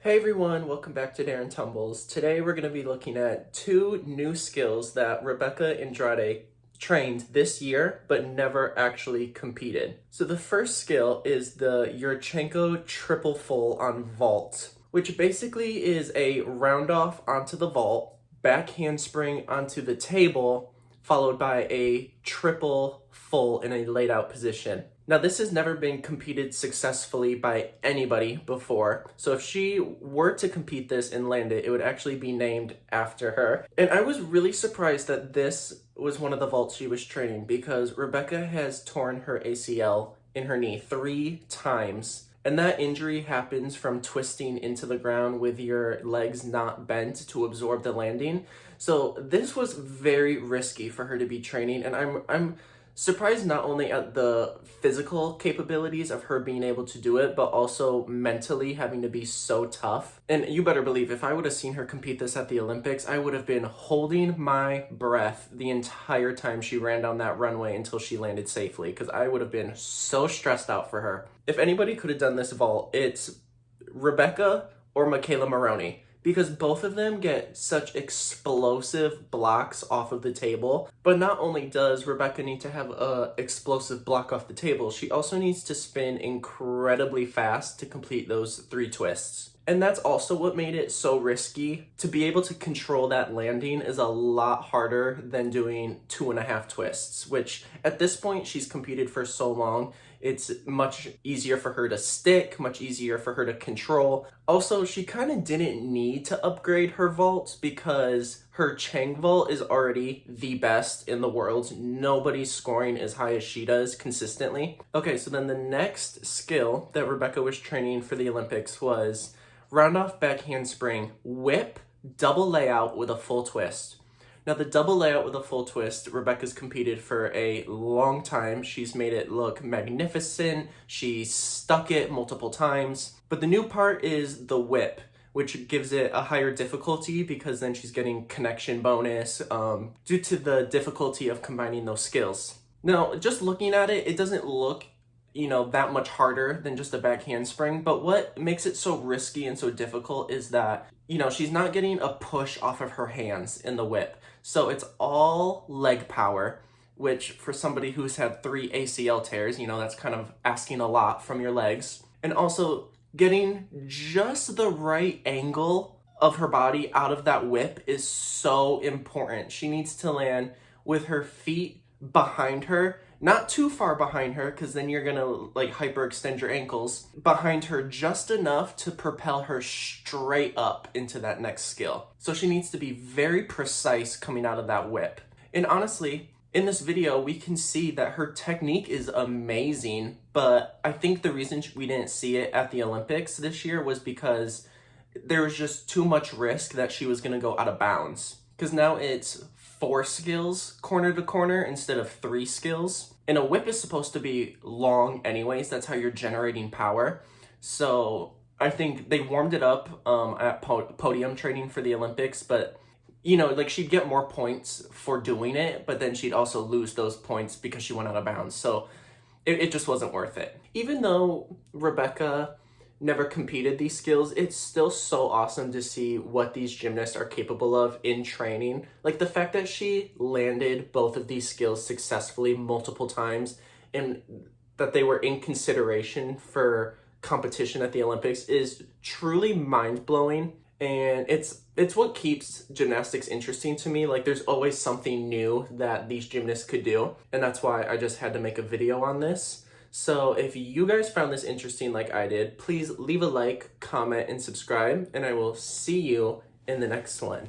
Hey everyone, welcome back to Darren Tumbles. Today we're going to be looking at two new skills that Rebeca Andrade trained this year but never actually competed. So the first skill is the yurchenko triple full on vault, which basically is a round off onto the vault, back handspring onto the table, followed by a triple full in a laid out position. Now, this has never been competed successfully by anybody before. So if she were to compete this and land it, it would actually be named after her. And I was really surprised that this was one of the vaults she was training because Rebeca has torn her ACL in her knee 3 times. And that injury happens from twisting into the ground with your legs not bent to absorb the landing. So this was very risky for her to be training, and I'm surprised not only at the physical capabilities of her being able to do it, but also mentally having to be so tough. And you better believe if I would have seen her compete this at the Olympics, I would have been holding my breath the entire time she ran down that runway until she landed safely, because I would have been so stressed out for her. If anybody could have done this vault, it's Rebecca or Michaela Maroney, because both of them get such explosive blocks off of the table. But not only does Rebeca need to have a explosive block off the table, she also needs to spin incredibly fast to complete those 3 twists. And that's also what made it so risky. To be able to control that landing is a lot harder than doing 2.5 twists, which at this point she's competed for so long, it's much easier for her to stick, much easier for her to control. Also, she kind of didn't need to upgrade her vaults because her Chang vault is already the best in the world. Nobody's scoring as high as she does consistently. Okay, so then the next skill that Rebeca was training for the Olympics was round off back handspring, whip, double layout with a full twist. Now, the double layout with a full twist, Rebeca's competed for a long time. She's made it look magnificent. She stuck it multiple times. But the new part is the whip, which gives it a higher difficulty because then she's getting connection bonus due to the difficulty of combining those skills. Now, just looking at it, it doesn't look that much harder than just a back handspring. But what makes it so risky and so difficult is that, she's not getting a push off of her hands in the whip. So it's all leg power, which for somebody who's had 3 ACL tears, that's kind of asking a lot from your legs. And also getting just the right angle of her body out of that whip is so important. She needs to land with her feet behind her, not too far behind her because then you're gonna hyperextend your ankles, behind her just enough to propel her straight up into that next skill. So she needs to be very precise coming out of that whip. And honestly, in this video, we can see that her technique is amazing, but I think the reason we didn't see it at the Olympics this year was because there was just too much risk that she was gonna go out of bounds. Because now it's 4 skills corner to corner instead of 3 skills. And a whip is supposed to be long anyways. That's how you're generating power. So I think they warmed it up at podium training for the Olympics, but she'd get more points for doing it, but then she'd also lose those points because she went out of bounds. So it just wasn't worth it. Even though Rebeca never competed these skills, it's still so awesome to see what these gymnasts are capable of in training. Like the fact that she landed both of these skills successfully multiple times and that they were in consideration for competition at the Olympics is truly mind-blowing. And it's what keeps gymnastics interesting to me. Like there's always something new that these gymnasts could do. And that's why I just had to make a video on this. So if you guys found this interesting like I did, please leave a like, comment, and subscribe, and I will see you in the next one.